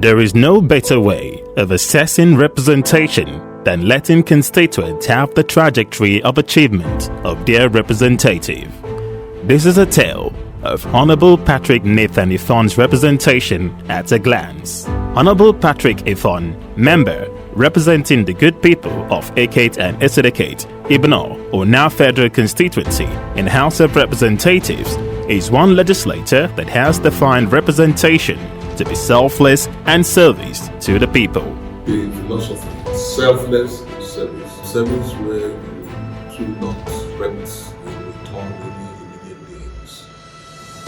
There is no better way of assessing representation than letting constituents have the trajectory of achievement of their representative. This is a tale of Honorable Patrick Nathan Ifon'S representation at a glance. Honorable Patrick Ifon, member representing the good people of Ekate and Esedekate, Ibno, or now Federal Constituency in House of Representatives, is one legislator that has defined representation to be selfless and service to the people. The philosophy, selfless service. Service where you do not expect in return any immediate gains.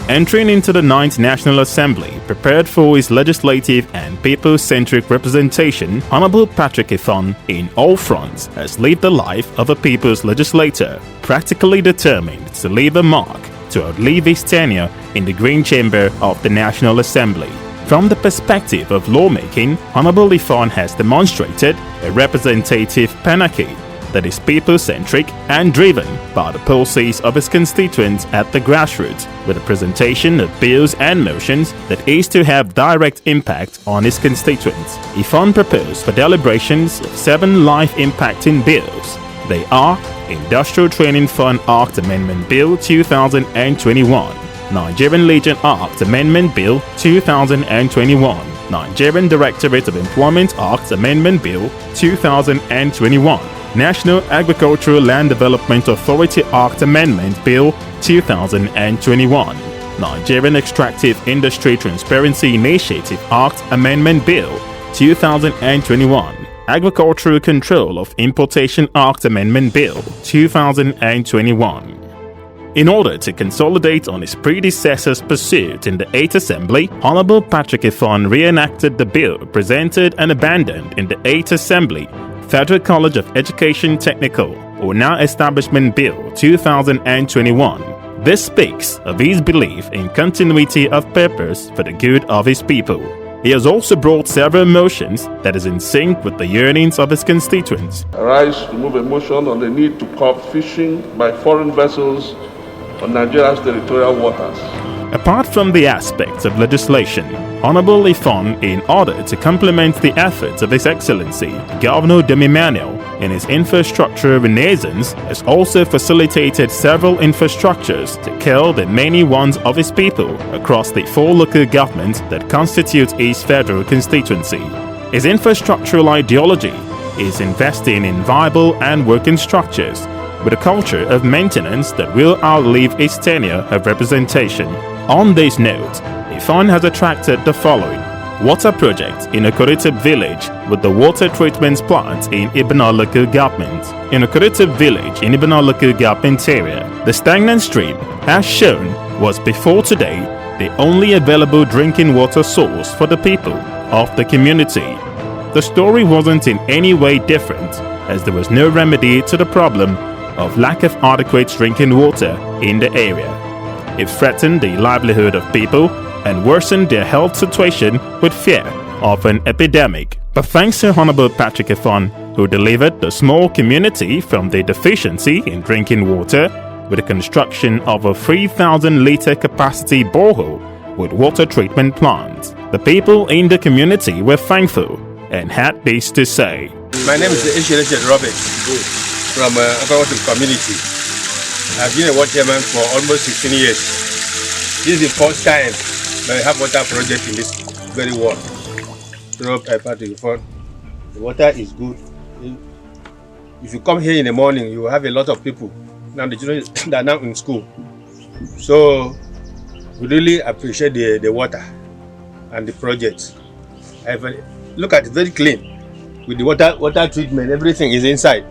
Entering into the 9th National Assembly, prepared for his legislative and people-centric representation, Honorable Patrick Ifon, in all fronts, has lived the life of a people's legislator, practically determined to leave a mark to outlive his tenure in the Green Chamber of the National Assembly. From the perspective of lawmaking, Honorable Ifon has demonstrated a representative panacea that is people-centric and driven by the pulses of his constituents at the grassroots, with a presentation of bills and motions that is to have direct impact on his constituents. Ifon proposed for deliberations of 7 life-impacting bills. They are Industrial Training Fund Act Amendment Bill 2021, Nigerian Legion Act Amendment Bill 2021, Nigerian Directorate of Employment Act Amendment Bill 2021, National Agricultural Land Development Authority Act Amendment Bill 2021, Nigerian Extractive Industry Transparency Initiative Act Amendment Bill 2021, Agricultural Control of Importation Act Amendment Bill 2021. In order to consolidate on his predecessor's pursuit in the 8th Assembly, Honorable Patrick Ifon reenacted the bill presented and abandoned in the 8th Assembly, Federal College of Education Technical, or now Establishment Bill 2021. This speaks of his belief in continuity of purpose for the good of his people. He has also brought several motions that is in sync with the yearnings of his constituents. I rise to move a motion on the need to curb fishing by foreign vessels on Nigeria's territorial waters. Apart from the aspects of legislation, Honorable Ifon, in order to complement the efforts of His Excellency Governor Demi Manuel in his infrastructure renaissance, has also facilitated several infrastructures to curb the many wants of his people across the 4 local governments that constitute his federal constituency. His infrastructural ideology is investing in viable and working structures with a culture of maintenance that will outlive his tenure of representation. On this note, Ifon has attracted the following: water project in Okoritip village with the water treatment plant in Ibno local government. In Okoritip village in Ibno local government area, the stagnant stream, as shown, was before today the only available drinking water source for the people of the community. The story wasn't in any way different, as there was no remedy to the problem of lack of adequate drinking water in the area. It threatened the livelihood of people and worsened their health situation with fear of an epidemic. But thanks to Honorable Patrick Ifon, who delivered the small community from the deficiency in drinking water with the construction of a 3,000-litre capacity borehole with water treatment plant. The people in the community were thankful and had this to say. My name is Ifon'S Robert from Ifon'S community. I've been a water chairman for almost 16 years. This is the first time that I have water project in this very world. So Patrick Ifon, the water is good. If you come here in the morning, you have a lot of people. Now the children that are now in school. So we really appreciate the water and the project. Look at it, very clean. With the water treatment, everything is inside.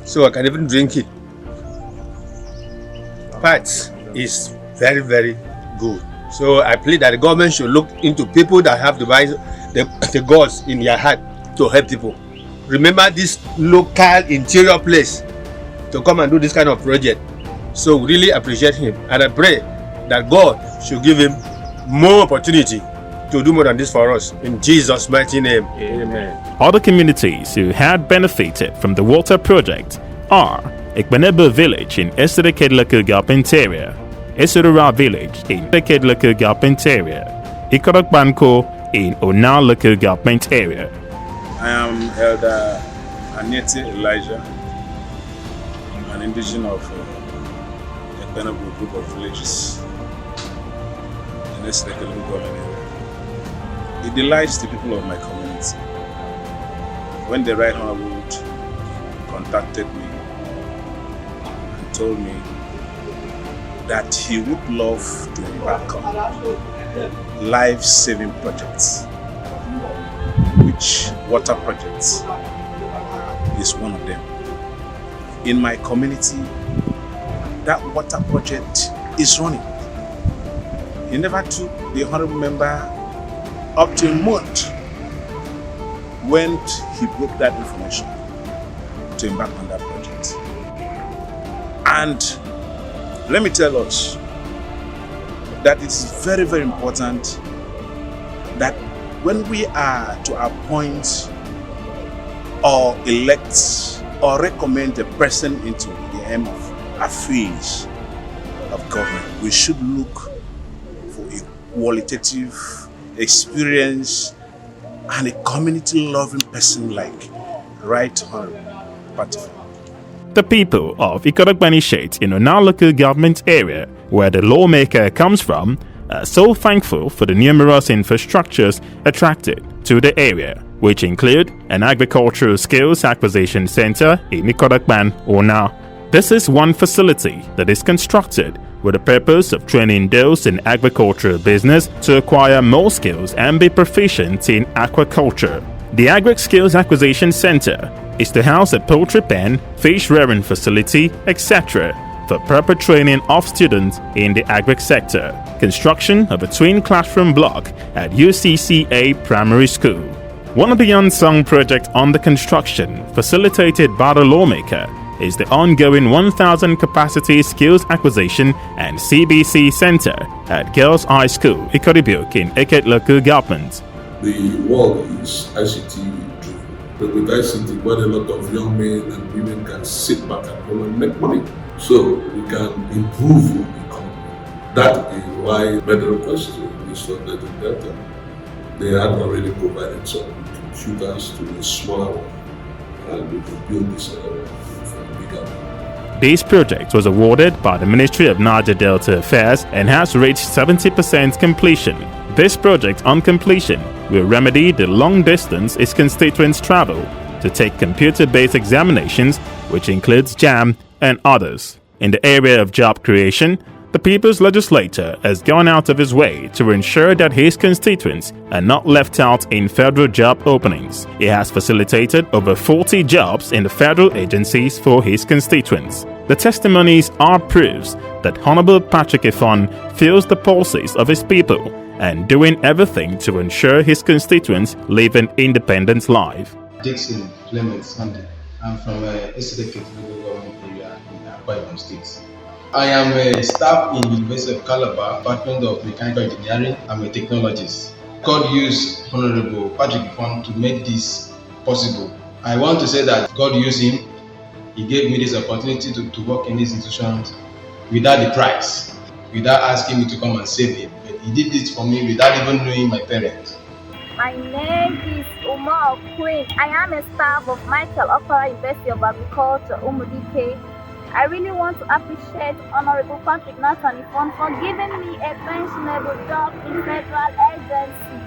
So I can even drink it. But it's very, very good. So I plead that the government should look into people that have the gods in their heart to help people. Remember this local interior place to come and do this kind of project. So we really appreciate him, and I pray that God should give him more opportunity to do more than this for us. In Jesus' mighty name, amen. Other communities who had benefited from the water project are Ikbenebo village in Esedekate local government area, Esurura village in Esedekate local government area, Ikorokbanko in Ona local government area. I am Elder Anyete Elijah, an indigenous of a Benable group of villages in this local government area. It delights the people of my community when the Right Honorable contacted me and told me that he would love to embark on life-saving projects, which water projects is one of them. In my community, that water project is running. He never took the honorable member up to a month when he broke that information to embark on that project. And let me tell us that it is very, very important that when we are to appoint or elect or recommend a person into the aim of affairs of government, we should look for a qualitative experience and a community-loving person like Right Honorable Patrick. The people of Ikorogbani in Ona local government area, where the lawmaker comes from, are so thankful for the numerous infrastructures attracted to the area, which include an agricultural skills acquisition center in Ikorogban, Ona. This is one facility that is constructed with the purpose of training those in agricultural business to acquire more skills and be proficient in aquaculture. The Agri Skills Acquisition Center is to house a poultry pen, fish rearing facility, etc. for proper training of students in the agri sector. Construction of a twin classroom block at UCCA Primary School. One of the unsung projects on the construction, facilitated by the lawmaker, is the ongoing 1,000 capacity skills acquisition and CBC center at Girls High School, Ikoribiok in Eket local government. The world is ICT driven. But with ICT, quite a lot of young men and women can sit back at home and make money. So we can improve the economy. That is why made the request to the Southern Delta. They had already provided some computers to the smaller one, and we could build this bigger one. This project was awarded by the Ministry of Niger Delta Affairs and has reached 70% completion. This project on completion will remedy the long distance its constituents travel to take computer-based examinations, which includes JAM and others. In the area of job creation, the People's Legislator has gone out of his way to ensure that his constituents are not left out in federal job openings. He has facilitated over 40 jobs in the federal agencies for his constituents. The testimonies are proofs that Honorable Patrick Ifon feels the pulses of his people and doing everything to ensure his constituents live an independent life. Dixon Clement Sunday. I'm from Esideke local government area in Akwa Ibom State. I am a staff in University of Calabar, Department of Mechanical Engineering. I'm a technologist. God used Honorable Patrick Ifon to make this possible. I want to say that God used him. He gave me this opportunity to work in these institutions without the price, without asking me to come and save him. But he did this for me without even knowing my parents. My name is Umar Queen. I am a staff of Michael Okara University of Agriculture, Umudike. I really want to appreciate Honorable Patrick Nathan Ifon for giving me a pensionable job in federal agency.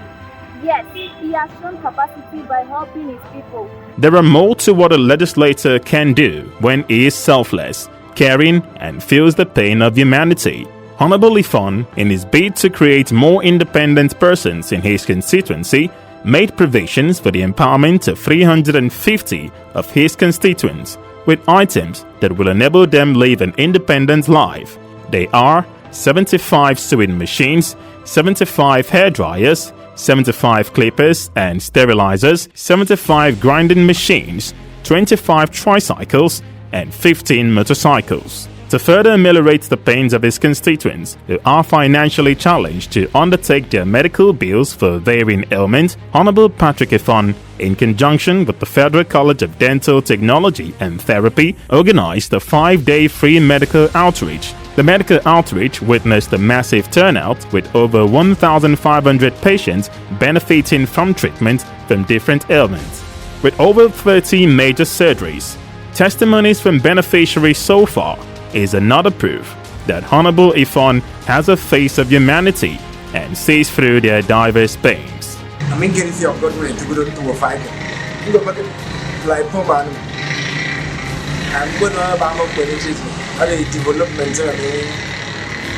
Yes, he has shown capacity by helping his people. There are more to what a legislator can do when he is selfless, caring, and feels the pain of humanity. Honorable Ifon, in his bid to create more independent persons in his constituency, made provisions for the empowerment of 350 of his constituents with items that will enable them live an independent life. They are 75 sewing machines, 75 hair dryers, 75 clippers and sterilizers, 75 grinding machines, 25 tricycles, and 15 motorcycles. To further ameliorate the pains of his constituents who are financially challenged to undertake their medical bills for varying ailments, Honorable Patrick Ifon, in conjunction with the Federal College of Dental Technology and Therapy, organized a 5-day free medical outreach The medical outreach witnessed a massive turnout with over 1,500 patients benefiting from treatment from different ailments. With over 13 major surgeries, testimonies from beneficiaries so far is another proof that Honorable Ifon has a face of humanity and sees through their diverse pains. I mean, getting your government to go to a fight. You go back like Poman. I'm going to about the development.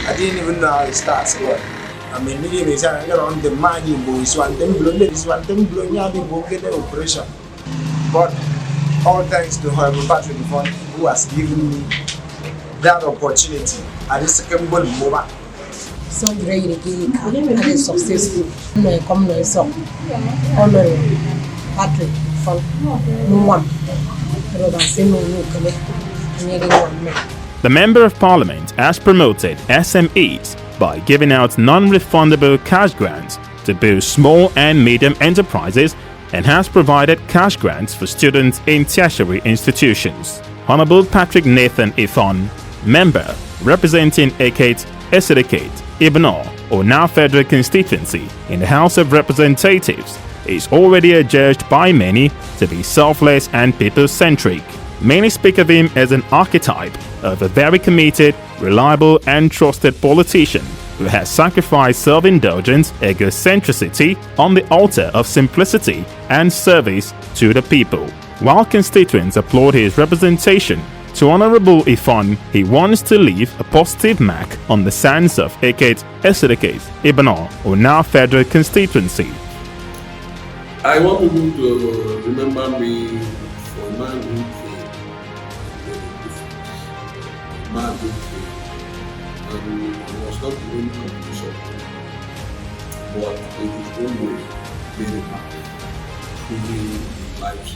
I didn't even know how it starts. I mean, it's on the money, boys, one them blowing out the book get the operation. But all thanks to Honorable Patrick Ifon, who has given me that opportunity at the second ball mobile. So very and successful. No, come no so. Honorable Patrick Ifon, no one. The Member of Parliament has promoted SMEs by giving out non-refundable cash grants to boost small and medium enterprises and has provided cash grants for students in tertiary institutions. Honorable Patrick Nathan Ifon, member representing Ekate, Esidikate, Ifon'S, or now Federal Constituency in the House of Representatives, is already adjudged by many to be selfless and people-centric. Many speak of him as an archetype of a very committed, reliable and trusted politician who has sacrificed self-indulgence, egocentricity on the altar of simplicity and service to the people. While constituents applaud his representation, to Honorable Ifon, he wants to leave a positive mark on the sands of Ekate, Esidikate, Ifon'S, or now Federal Constituency. I want people to remember me for a man who came and made a difference. A man who came and it was not the only contribution, but in his own way made a mark, improving lives.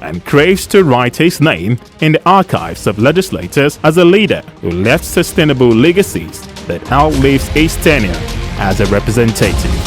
And craves to write his name in the archives of legislators as a leader who left sustainable legacies that outlives his tenure as a representative.